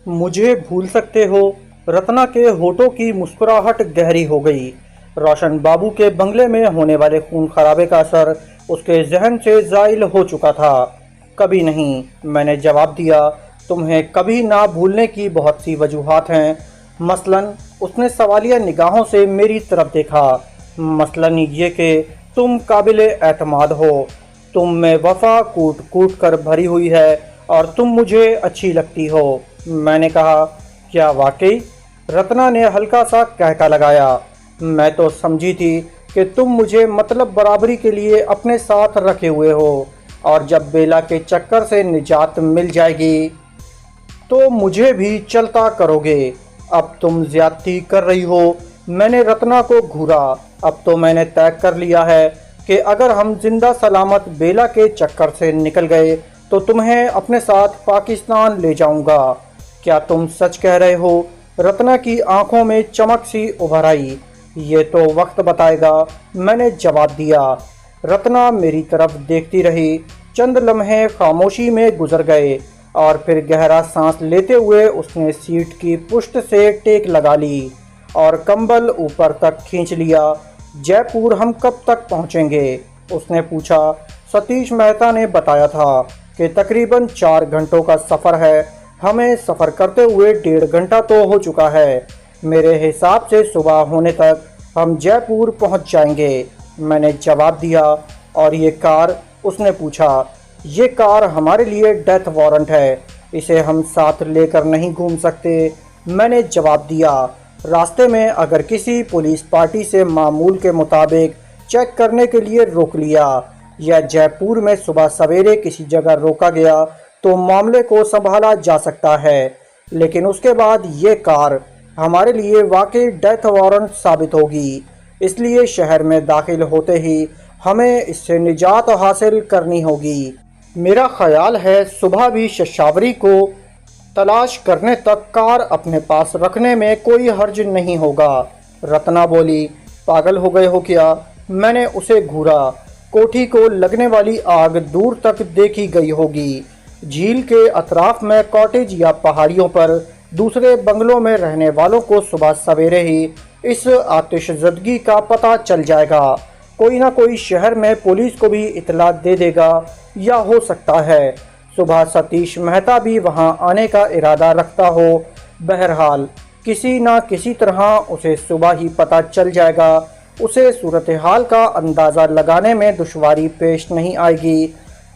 मुझे भूल सकते हो। रत्ना के होठों की मुस्कुराहट गहरी हो गई। रोशन बाबू के बंगले में होने वाले खून खराबे का असर उसके जहन से जाइल हो चुका था। कभी नहीं, मैंने जवाब दिया। तुम्हें कभी ना भूलने की बहुत सी वजूहात हैं। मसलन, उसने सवालिया निगाहों से मेरी तरफ देखा। मसलन ये कि तुम काबिले एतमाद हो। तुम में वफा कूट कूट कर भरी हुई है और तुम मुझे अच्छी लगती हो। मैंने कहा, क्या वाकई? रत्ना ने हल्का सा कहका लगाया। मैं तो समझी थी कि तुम मुझे मतलब बराबरी के लिए अपने साथ रखे हुए हो और जब बेला के चक्कर से निजात मिल जाएगी तो मुझे भी चलता करोगे। अब तुम ज्यादती कर रही हो। मैंने रत्ना को घूरा। अब तो मैंने तय कर लिया है कि अगर हम जिंदा सलामत बेला के चक्कर से निकल गए तो तुम्हें अपने साथ पाकिस्तान ले जाऊंगा। क्या तुम सच कह रहे हो? रत्ना की आंखों में चमक सी उभर आई। ये तो वक्त बताएगा, मैंने जवाब दिया। रत्ना मेरी तरफ देखती रही। चंद लम्हे खामोशी में गुजर गए और फिर गहरा सांस लेते हुए उसने सीट की पुष्ट से टेक लगा ली और कंबल ऊपर तक खींच लिया। जयपुर हम कब तक पहुंचेंगे? उसने पूछा। सतीश मेहता ने बताया था कि तकरीबन 4 घंटों का सफ़र है। हमें सफ़र करते हुए 1.5 घंटा तो हो चुका है। मेरे हिसाब से सुबह होने तक हम जयपुर पहुंच जाएंगे, मैंने जवाब दिया। और ये कार? उसने पूछा। ये कार हमारे लिए डेथ वारंट है, इसे हम साथ लेकर नहीं घूम सकते, मैंने जवाब दिया। रास्ते में अगर किसी पुलिस पार्टी से मामूल के मुताबिक चेक करने के लिए रोक लिया या जयपुर में सुबह सवेरे किसी जगह रोका गया तो मामले को संभाला जा सकता है, लेकिन उसके बाद ये कार हमारे लिए वाकई डेथ वारंट साबित होगी। इसलिए शहर में दाखिल होते ही हमें इससे निजात हासिल करनी होगी। मेरा ख्याल है सुबह भी शशावरी को तलाश करने तक कार अपने पास रखने में कोई हर्ज नहीं होगा। रत्ना बोली। पागल हो गए हो क्या? मैंने उसे घूरा। कोठी को लगने वाली आग दूर तक देखी गई होगी। झील के अतराफ में कॉटेज या पहाड़ियों पर दूसरे बंगलों में रहने वालों को सुबह सवेरे ही इस आतिशज़दगी का पता चल जाएगा। कोई ना कोई शहर में पुलिस को भी इतला दे देगा, या हो सकता है सुबह सतीश मेहता भी वहां आने का इरादा रखता हो। बहरहाल किसी ना किसी तरह उसे सुबह ही पता चल जाएगा। उसे सूरत हाल का अंदाज़ा लगाने में दुश्वारी पेश नहीं आएगी।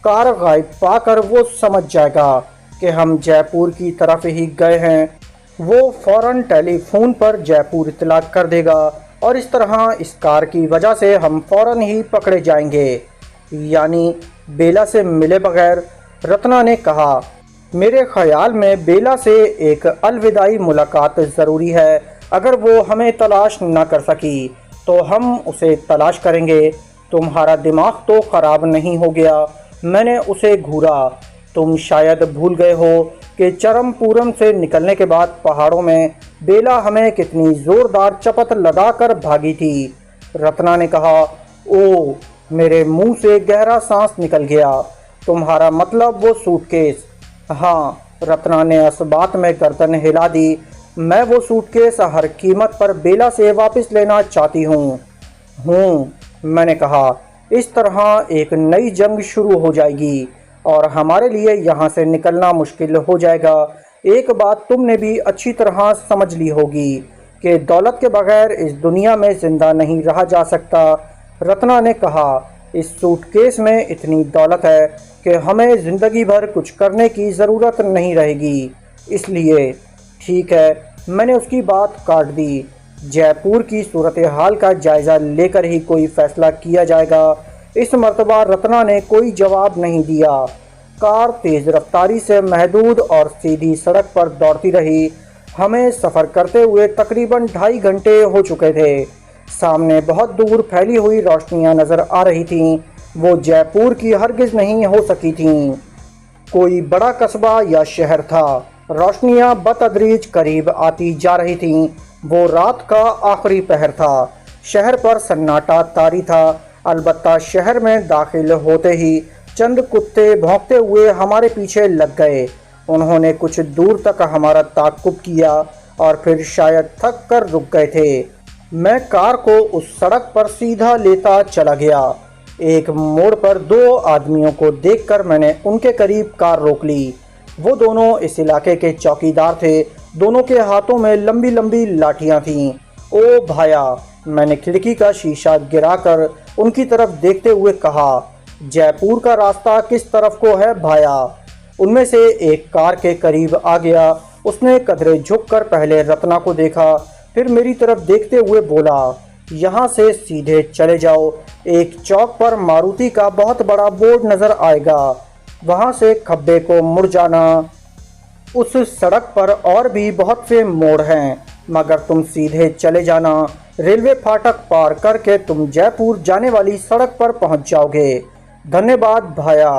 कार गायब पाकर वो समझ जाएगा कि हम जयपुर की तरफ ही गए हैं। वो फौरन टेलीफोन पर जयपुर इतला कर देगा और इस तरह इस कार की वजह से हम फौरन ही पकड़े जाएंगे, यानी बेला से मिले बगैर। रत्ना ने कहा। मेरे ख्याल में बेला से एक अलविदाई मुलाकात ज़रूरी है। अगर वो हमें तलाश न कर सकी तो हम उसे तलाश करेंगे। तुम्हारा दिमाग तो ख़राब नहीं हो गया? मैंने उसे घूरा। तुम शायद भूल गए हो कि चरमपूरम से निकलने के बाद पहाड़ों में बेला हमें कितनी ज़ोरदार चपत लगाकर भागी थी। रत्ना ने कहा। ओ, मेरे मुंह से गहरा सांस निकल गया। तुम्हारा मतलब वो सूटकेस? हाँ, रत्ना ने इस बात में गर्दन हिला दी। मैं वो सूटकेस हर कीमत पर बेला से वापस लेना चाहती हूँ, मैंने कहा। इस तरह एक नई जंग शुरू हो जाएगी और हमारे लिए यहाँ से निकलना मुश्किल हो जाएगा। एक बात तुमने भी अच्छी तरह समझ ली होगी कि दौलत के बगैर इस दुनिया में ज़िंदा नहीं रहा जा सकता। रत्ना ने कहा। इस सूटकेस में इतनी दौलत है कि हमें ज़िंदगी भर कुछ करने की ज़रूरत नहीं रहेगी। इसलिए ठीक है, मैंने उसकी बात काट दी। जयपुर की सूरत हाल का जायज़ा लेकर ही कोई फ़ैसला किया जाएगा। इस मर्तबा रत्ना ने कोई जवाब नहीं दिया। कार तेज़ रफ्तारी से महदूद और सीधी सड़क पर दौड़ती रही। हमें सफ़र करते हुए तकरीबन 2.5 घंटे हो चुके थे। सामने बहुत दूर फैली हुई रोशनियां नज़र आ रही थीं। वो जयपुर की हरगिज़ नहीं हो सकी थीं। कोई बड़ा कस्बा या शहर था। रोशनियां बतदरीज करीब आती जा रही थीं। वो रात का आखिरी पहर था। शहर पर सन्नाटा तारी था। अलबत्ता शहर में दाखिल होते ही चंद कुत्ते भौंकते हुए हमारे पीछे लग गए उन्होंने कुछ दूर तक हमारा ताक़ुब किया और फिर शायद थक कर रुक गए थे। मैं कार को उस सड़क पर सीधा लेता चला गया। एक मोड़ पर दो आदमियों को देखकर मैंने उनके करीब कार रोक ली। वो दोनों इस इलाके के चौकीदार थे। दोनों के हाथों में लंबी लंबी लाठियां थीं। ओ भाया, मैंने खिड़की का शीशा गिराकर उनकी तरफ देखते हुए कहा, जयपुर का रास्ता किस तरफ को है भाया? उनमें से एक कार के करीब आ गया। उसने कदरे झुककर पहले रत्ना को देखा, फिर मेरी तरफ देखते हुए बोला, यहाँ से सीधे चले जाओ। एक चौक पर मारुति का बहुत बड़ा बोर्ड नज़र आएगा, वहाँ से खब्बे को मुड़ जाना। उस सड़क पर और भी बहुत से मोड़ हैं, मगर तुम सीधे चले जाना। रेलवे फाटक पार करके तुम जयपुर जाने वाली सड़क पर पहुँच जाओगे। धन्यवाद भाया।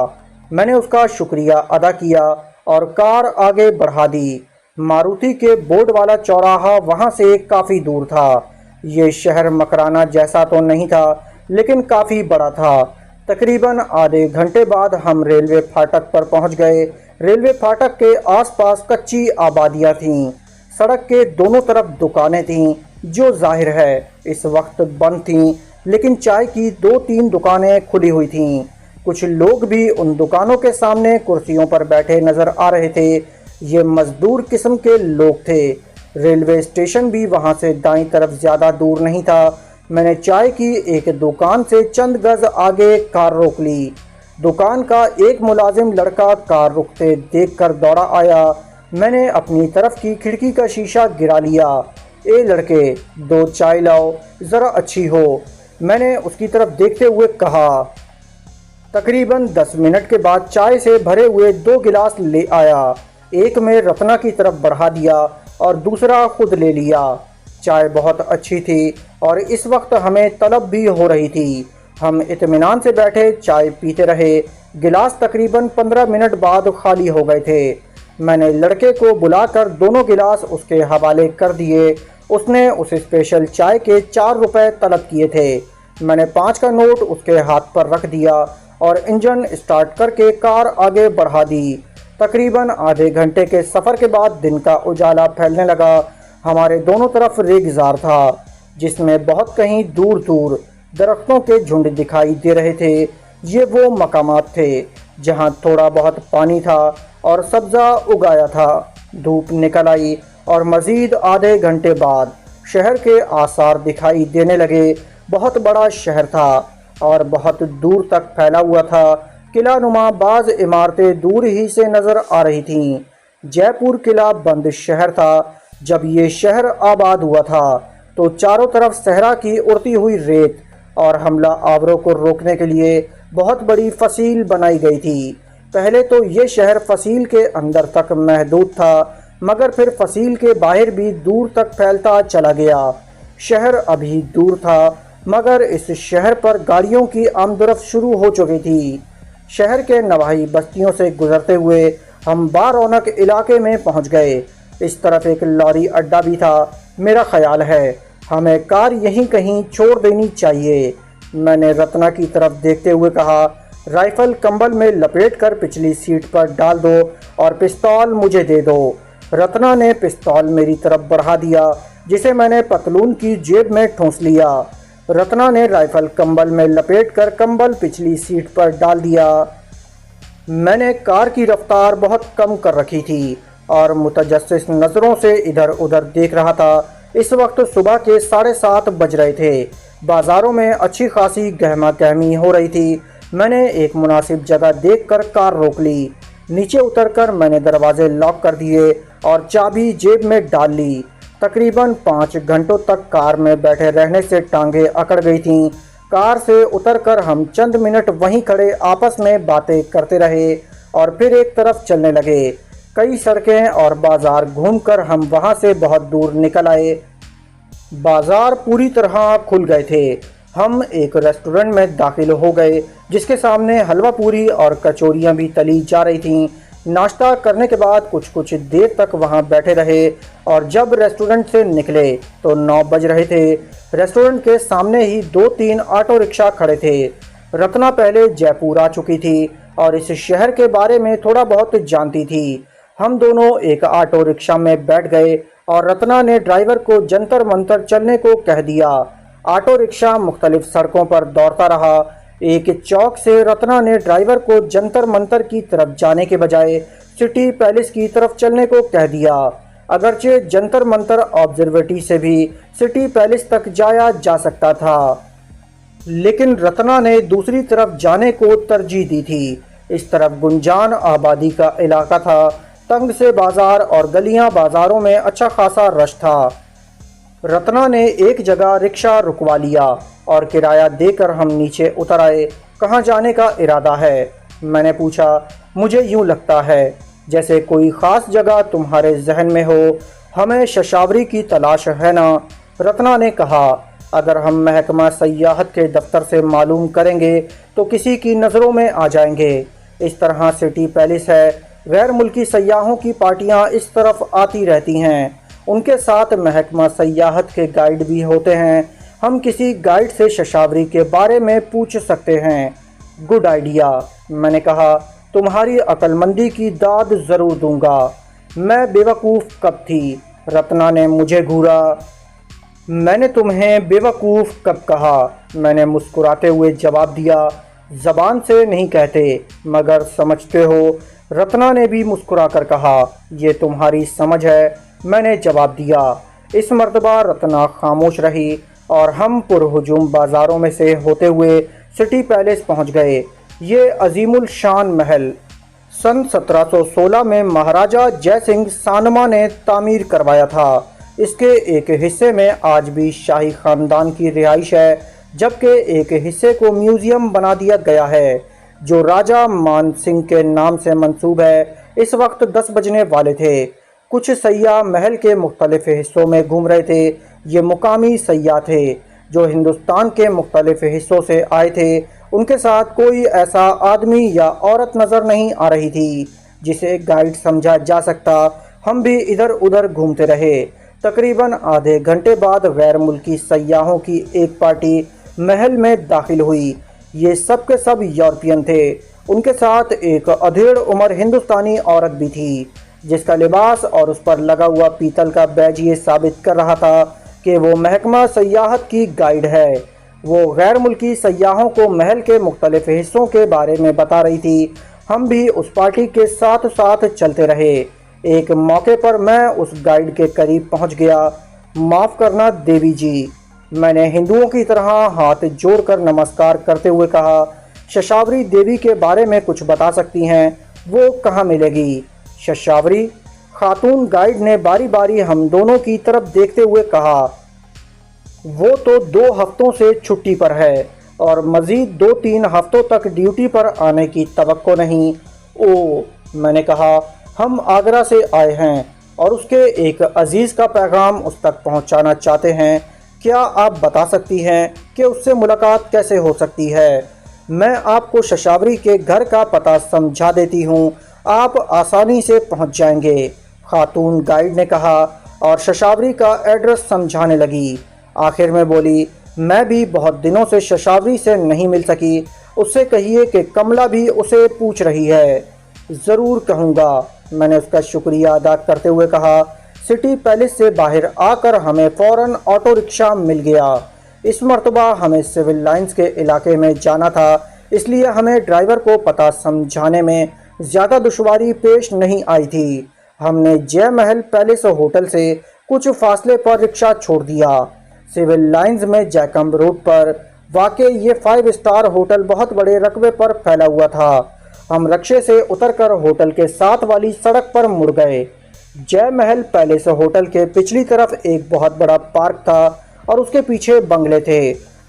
मैंने उसका शुक्रिया अदा किया और कार आगे बढ़ा दी। मारुति के बोर्ड वाला चौराहा वहाँ से काफ़ी दूर था। ये शहर मकराना जैसा तो नहीं था, लेकिन काफ़ी बड़ा था। तकरीबन आधे घंटे बाद हम रेलवे फाटक पर पहुँच गए। रेलवे फाटक के आसपास कच्ची आबादियाँ थीं। सड़क के दोनों तरफ दुकानें थीं, जो जाहिर है इस वक्त बंद थीं, लेकिन चाय की 2-3 दुकानें खुली हुई थीं। कुछ लोग भी उन दुकानों के सामने कुर्सियों पर बैठे नज़र आ रहे थे। ये मजदूर किस्म के लोग थे। रेलवे स्टेशन भी वहाँ से दाईं तरफ ज़्यादा दूर नहीं था। मैंने चाय की एक दुकान से चंद गज आगे कार रोक ली। दुकान का एक मुलाजिम लड़का कार रुकते देखकर दौड़ा आया। मैंने अपनी तरफ की खिड़की का शीशा गिरा लिया। ए लड़के, 2 चाय लाओ, ज़रा अच्छी हो, मैंने उसकी तरफ देखते हुए कहा। तकरीबन 10 मिनट के बाद चाय से भरे हुए 2 गिलास ले आया। एक में रत्ना की तरफ बढ़ा दिया और दूसरा खुद ले लिया। चाय बहुत अच्छी थी और इस वक्त हमें तलब भी हो रही थी। हम इत्मीनान से बैठे चाय पीते रहे। गिलास तकरीबन 15 मिनट बाद खाली हो गए थे। मैंने लड़के को बुलाकर दोनों गिलास उसके हवाले कर दिए। उसने उस स्पेशल चाय के 4 रुपए तलब किए थे। मैंने 5 का नोट उसके हाथ पर रख दिया और इंजन स्टार्ट करके कार आगे बढ़ा दी। तकरीबन आधे घंटे के सफ़र के बाद दिन का उजाला फैलने लगा। हमारे दोनों तरफ रेगिजार था, जिसमें बहुत कहीं दूर दूर दरख्तों के झुंड दिखाई दे रहे थे। ये वो मकामात थे जहाँ थोड़ा बहुत पानी था और सब्ज़ा उगाया था। धूप निकल आई और मज़ीद आधे घंटे बाद शहर के आसार दिखाई देने लगे। बहुत बड़ा शहर था और बहुत दूर तक फैला हुआ था। किला नुमा बाज़ इमारतें दूर ही से नज़र आ रही थीं। जयपुर किला बंद शहर था। जब ये शहर आबाद हुआ था तो चारों तरफ सहरा की उड़ती हुई रेत और हमला आवरों को रोकने के लिए बहुत बड़ी फसील बनाई गई थी। पहले तो ये शहर फसील के अंदर तक महदूद था, मगर फिर फसील के बाहर भी दूर तक फैलता चला गया। शहर अभी दूर था, मगर इस शहर पर गाड़ियों की आमदरफ्त शुरू हो चुकी थी। शहर के नवाही बस्तियों से गुजरते हुए हम बारौनक इलाके में पहुंच गए। इस तरफ एक लॉरी अड्डा भी था। मेरा ख्याल है हमें कार यहीं कहीं छोड़ देनी चाहिए। मैंने रत्ना की तरफ देखते हुए कहा, राइफल कंबल में लपेटकर पिछली सीट पर डाल दो और पिस्तौल मुझे दे दो। रत्ना ने पिस्तौल मेरी तरफ बढ़ा दिया, जिसे मैंने पतलून की जेब में ठूंस लिया। रत्ना ने राइफल कंबल में लपेटकर कंबल पिछली सीट पर डाल दिया। मैंने कार की रफ्तार बहुत कम कर रखी थी और मुतजस्सिस नज़रों से इधर उधर देख रहा था। इस वक्त सुबह के 7:30 बज रहे थे। बाज़ारों में अच्छी खासी गहमा गहमी हो रही थी। मैंने एक मुनासिब जगह देखकर कार रोक ली। नीचे उतरकर मैंने दरवाजे लॉक कर दिए और चाबी जेब में डाल ली। तकरीबन 5 घंटों तक कार में बैठे रहने से टांगें अकड़ गई थीं। कार से उतरकर हम चंद मिनट वहीं खड़े आपस में बातें करते रहे और फिर एक तरफ चलने लगे। कई सड़कें और बाज़ार घूमकर हम वहां से बहुत दूर निकल आए। बाज़ार पूरी तरह खुल गए थे। हम एक रेस्टोरेंट में दाखिल हो गए, जिसके सामने हलवा पूरी और कचौरियाँ भी तली जा रही थीं। नाश्ता करने के बाद कुछ देर तक वहां बैठे रहे और जब रेस्टोरेंट से निकले तो 9 बज रहे थे। रेस्टोरेंट के सामने ही 2-3 ऑटो रिक्शा खड़े थे। रत्ना पहले जयपुर आ चुकी थी और इस शहर के बारे में थोड़ा बहुत जानती थी। हम दोनों एक ऑटो रिक्शा में बैठ गए और रत्ना ने ड्राइवर को जंतर मंतर चलने को कह दिया। ऑटो रिक्शा मुख्तलिफ सड़कों पर दौड़ता रहा। एक चौक से रत्ना ने ड्राइवर को जंतर मंतर की तरफ जाने के बजाय सिटी पैलेस की तरफ चलने को कह दिया। अगरचे जंतर मंतर ऑब्जर्वेटरी से भी सिटी पैलेस तक जाया जा सकता था, लेकिन रत्ना ने दूसरी तरफ जाने को तरजीह दी थी। इस तरफ गुंजान आबादी का इलाका था, तंग से बाजार और गलियां बाजारों में अच्छा खासा रश था। रत्ना ने एक जगह रिक्शा रुकवा लिया और किराया देकर हम नीचे उतर आए। कहाँ जाने का इरादा है? मैंने पूछा। मुझे यूँ लगता है जैसे कोई ख़ास जगह तुम्हारे जहन में हो। हमें शशावरी की तलाश है ना? रत्ना ने कहा। अगर हम महकमा सयाहत के दफ्तर से मालूम करेंगे तो किसी की नज़रों में आ जाएंगे। इस तरह सिटी पैलेस है, गैर मुल्की सयाहों की पार्टियां इस तरफ आती रहती हैं। उनके साथ महकमा सयाहत के गाइड भी होते हैं। हम किसी गाइड से शशावरी के बारे में पूछ सकते हैं। गुड आइडिया, मैंने कहा। तुम्हारी अक्लमंदी की दाद ज़रूर दूंगा। मैं बेवकूफ़ कब थी? रत्ना ने मुझे घूरा। मैंने तुम्हें बेवकूफ़ कब कहा? मैंने मुस्कुराते हुए जवाब दिया। ज़बान से नहीं कहते मगर समझते हो। रत्ना ने भी मुस्कुराकर कहा। ये तुम्हारी समझ है, मैंने जवाब दिया। इस मर्तबा रत्ना खामोश रही और हम पुरहुजूम बाज़ारों में से होते हुए सिटी पैलेस पहुंच गए। ये अजीमुल शान महल सन 1716 में महाराजा जय सिंह सानमा ने तामीर करवाया था। इसके एक हिस्से में आज भी शाही ख़ानदान की रिहाइश है, जबकि एक हिस्से को म्यूज़ियम बना दिया गया है जो राजा मान सिंह के नाम से मंसूब है। इस वक्त 10 बजने वाले थे। कुछ सयाह महल के मुख्तलिफ हिस्सों में घूम रहे थे। ये मुकामी सयाह थे जो हिंदुस्तान के मुख्तलिफ हिस्सों से आए थे। उनके साथ कोई ऐसा आदमी या औरत नज़र नहीं आ रही थी जिसे गाइड समझा जा सकता। हम भी इधर उधर घूमते रहे। तकरीबन आधे घंटे बाद गैर मुल्की सयाहों की एक पार्टी महल में दाखिल हुई। ये सब के सब यूरोपियन थे। उनके साथ एक अधेड़ उम्र हिंदुस्तानी औरत भी थी जिसका लिबास और उस पर लगा हुआ पीतल का बैज ये साबित कर रहा था कि वो महकमा सयाहत की गाइड है। वो गैर मुल्की सयाहों को महल के मुख्तलिफ हिस्सों के बारे में बता रही थी। हम भी उस पार्टी के साथ साथ चलते रहे। एक मौके पर मैं उस गाइड के करीब पहुंच गया। माफ़ करना देवी जी, मैंने हिंदुओं की तरह हाथ जोड़कर नमस्कार करते हुए कहा। शशावरी देवी के बारे में कुछ बता सकती हैं? वो कहाँ मिलेगी? शशावरी? खातून गाइड ने बारी बारी हम दोनों की तरफ देखते हुए कहा। वो तो 2 हफ्तों से छुट्टी पर है और मज़ीद 2-3 हफ्तों तक ड्यूटी पर आने की तवक्को नहीं। ओ, मैंने कहा। हम आगरा से आए हैं और उसके एक अजीज़ का पैगाम उस तक पहुंचाना चाहते हैं। क्या आप बता सकती हैं कि उससे मुलाकात कैसे हो सकती है? मैं आपको शशावरी के घर का पता समझा देती हूँ, आप आसानी से पहुँच जाएंगे, खातून गाइड ने कहा और शशावरी का एड्रेस समझाने लगी। आखिर में बोली, मैं भी बहुत दिनों से शशावरी से नहीं मिल सकी। उससे कहिए कि कमला भी उसे पूछ रही है। ज़रूर कहूँगा, मैंने उसका शुक्रिया अदा करते हुए कहा। सिटी पैलेस से बाहर आकर हमें फ़ौरन ऑटो रिक्शा मिल गया। इस मर्तबा हमें सिविल लाइंस के इलाके में जाना था, इसलिए हमें ड्राइवर को पता समझाने में ज़्यादा दुश्वारी पेश नहीं आई थी। हमने जय महल पैलेस होटल से कुछ फासले पर रिक्शा छोड़ दिया। सिविल लाइंस में जैकब रोड पर वाक़ ये 5 स्टार होटल बहुत बड़े रकबे पर फैला हुआ था। हम रिक्शे से उतरकर होटल के साथ वाली सड़क पर मुड़ गए। जय महल पैलेस होटल के पिछली तरफ एक बहुत बड़ा पार्क था और उसके पीछे बंगले थे।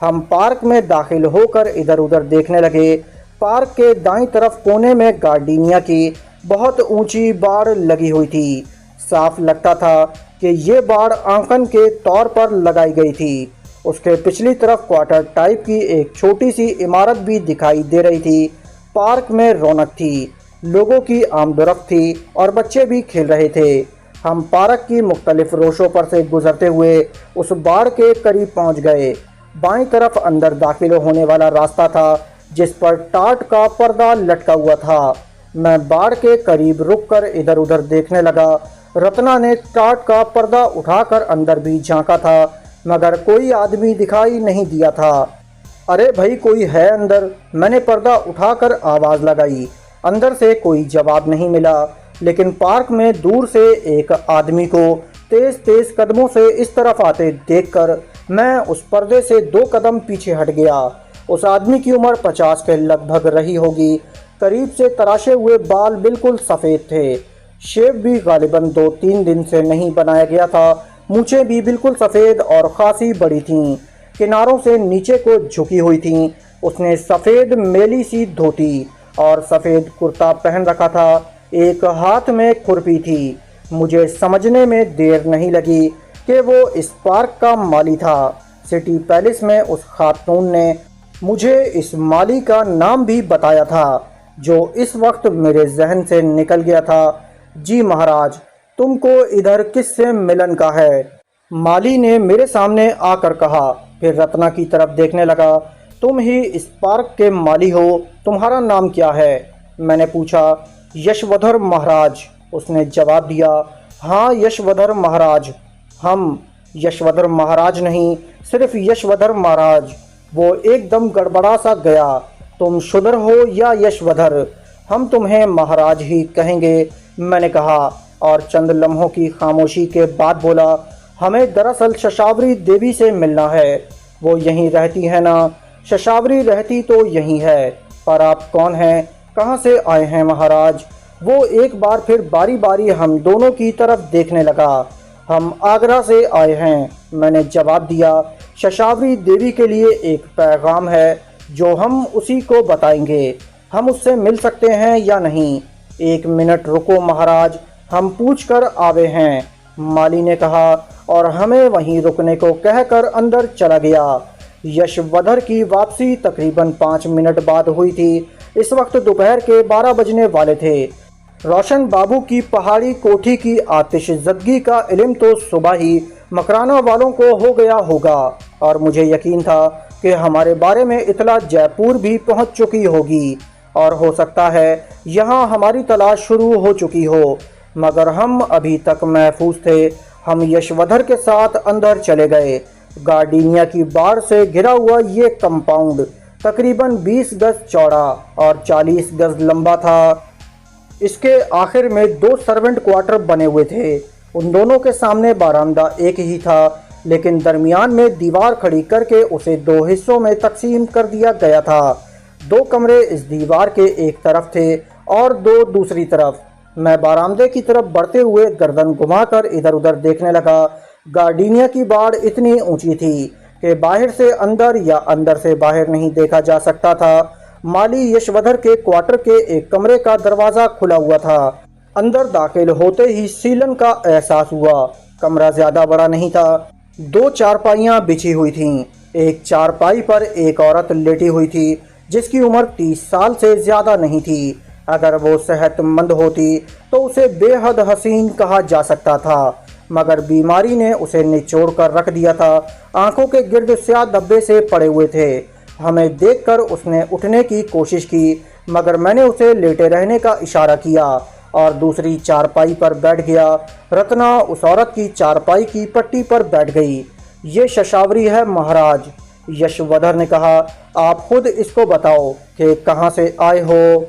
हम पार्क में दाखिल होकर इधर उधर देखने लगे। पार्क के दाईं तरफ कोने में गार्डिनिया की बहुत ऊंची बाड़ लगी हुई थी। साफ लगता था कि ये बाड़ आंकन के तौर पर लगाई गई थी। उसके पिछली तरफ क्वार्टर टाइप की एक छोटी सी इमारत भी दिखाई दे रही थी। पार्क में रौनक थी, लोगों की आमदोरफ्त थी और बच्चे भी खेल रहे थे। हम पार्क की मुख्तलिफ रोशों पर से गुजरते हुए उस बाड़ के करीब पहुंच गए। बाईं तरफ अंदर दाखिल होने वाला रास्ता था जिस पर टाट का पर्दा लटका हुआ था। मैं बाड़ के करीब रुककर इधर उधर देखने लगा। रत्ना ने टाट का पर्दा उठाकर अंदर भी झांका था, मगर कोई आदमी दिखाई नहीं दिया था। अरे भाई, कोई है अंदर? मैंने पर्दा उठाकर आवाज़ लगाई। अंदर से कोई जवाब नहीं मिला, लेकिन पार्क में दूर से एक आदमी को तेज तेज कदमों से इस तरफ आते देखकर मैं उस पर्दे से 2 कदम पीछे हट गया। उस आदमी की उम्र 50 के लगभग रही होगी। करीब से तराशे हुए बाल बिल्कुल सफ़ेद थे। शेव भी गालिबन 2-3 दिन से नहीं बनाया गया था। मूंछें भी बिल्कुल सफ़ेद और खासी बड़ी थीं, किनारों से नीचे को झुकी हुई थीं। उसने सफ़ेद मेली सी धोती और सफ़ेद कुर्ता पहन रखा था। एक हाथ में खुरपी थी। मुझे समझने में देर नहीं लगी कि वो इस पार्क का माली था। सिटी पैलेस में उस खातून ने मुझे इस माली का नाम भी बताया था, जो इस वक्त मेरे जहन से निकल गया था। जी महाराज, तुमको इधर किससे मिलन का है? माली ने मेरे सामने आकर कहा। फिर रत्ना की तरफ देखने लगा। तुम ही इस पार्क के माली हो, तुम्हारा नाम क्या है? मैंने पूछा। यशवधर महाराज, उसने जवाब दिया। हाँ यशवधर महाराज। हम यशवधर महाराज नहीं, सिर्फ यशवधर महाराज। वो एकदम गड़बड़ा सा गया। तुम शुधर हो या यशवधर? हम तुम्हें महाराज ही कहेंगे, मैंने कहा, और चंद लम्हों की खामोशी के बाद बोला। हमें दरअसल शशावरी देवी से मिलना है। वो यहीं रहती है ना? शशावरी रहती तो यहीं है, पर आप कौन हैं, कहाँ से आए हैं महाराज? वो एक बार फिर बारी बारी हम दोनों की तरफ देखने लगा। हम आगरा से आए हैं, मैंने जवाब दिया। शशावरी देवी के लिए एक पैगाम है जो हम उसी को बताएंगे। हम उससे मिल सकते हैं या नहीं? 1 मिनट रुको महाराज, हम पूछ कर आवे हैं, माली ने कहा, और हमें वहीं रुकने को कहकर अंदर चला गया। यशवधर की वापसी तकरीबन 5 मिनट बाद हुई थी। इस वक्त दोपहर के 12 बजने वाले थे। रोशन बाबू की पहाड़ी कोठी की आतिशज़दगी का इल्म तो सुबह ही मकराना वालों को हो गया होगा, और मुझे यकीन था कि हमारे बारे में इतला जयपुर भी पहुंच चुकी होगी, और हो सकता है यहां हमारी तलाश शुरू हो चुकी हो। मगर हम अभी तक महफूज थे। हम यशवधर के साथ अंदर चले गए। गार्डिनिया की बाढ़ से घिरा हुआ ये कंपाउंड तकरीबन 20 गज चौड़ा और 40 गज लंबा था। इसके आखिर में 2 सर्वेंट क्वार्टर बने हुए थे। उन दोनों के सामने बारामदा एक ही था, लेकिन दरमियान में दीवार खड़ी करके उसे 2 हिस्सों में तकसीम कर दिया गया था। 2 कमरे इस दीवार के एक तरफ थे और 2 दूसरी तरफ। मैं बारामदे की तरफ बढ़ते हुए गर्दन घुमाकर इधर उधर देखने लगा। गार्डिनिया की बाड़ इतनी ऊंची थी कि बाहर से अंदर या अंदर से बाहर नहीं देखा जा सकता था। माली यशवधर के क्वार्टर के एक कमरे का दरवाज़ा खुला हुआ था। अंदर दाखिल होते ही सीलन का एहसास हुआ। कमरा ज़्यादा बड़ा नहीं था। 2 चारपाइयाँ बिछी हुई थीं। एक चारपाई पर एक औरत लेटी हुई थी, जिसकी उम्र 30 साल से ज़्यादा नहीं थी। अगर वो सेहतमंद होती तो उसे बेहद हसीन कहा जा सकता था, मगर बीमारी ने उसे निचोड़ कर रख दिया था। आंखों के गिर्द स्याह धब्बे से पड़े हुए थे। हमें देखकर उसने उठने की कोशिश की, मगर मैंने उसे लेटे रहने का इशारा किया और दूसरी चारपाई पर बैठ गया। रत्ना उस औरत की चारपाई की पट्टी पर बैठ गई। ये शशावरी है महाराज, यशवधर ने कहा। आप खुद इसको बताओ कि कहाँ से आए हो।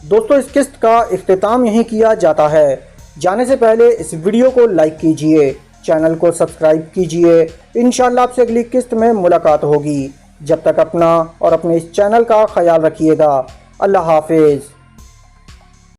दोस्तों, इस किस्त का इख्तिताम यहीं किया जाता है। जाने से पहले इस वीडियो को लाइक कीजिए, चैनल को सब्सक्राइब कीजिए। इंशाल्लाह आपसे अगली किस्त में मुलाकात होगी। जब तक अपना और अपने इस चैनल का ख्याल रखिएगा। अल्लाह हाफिज़।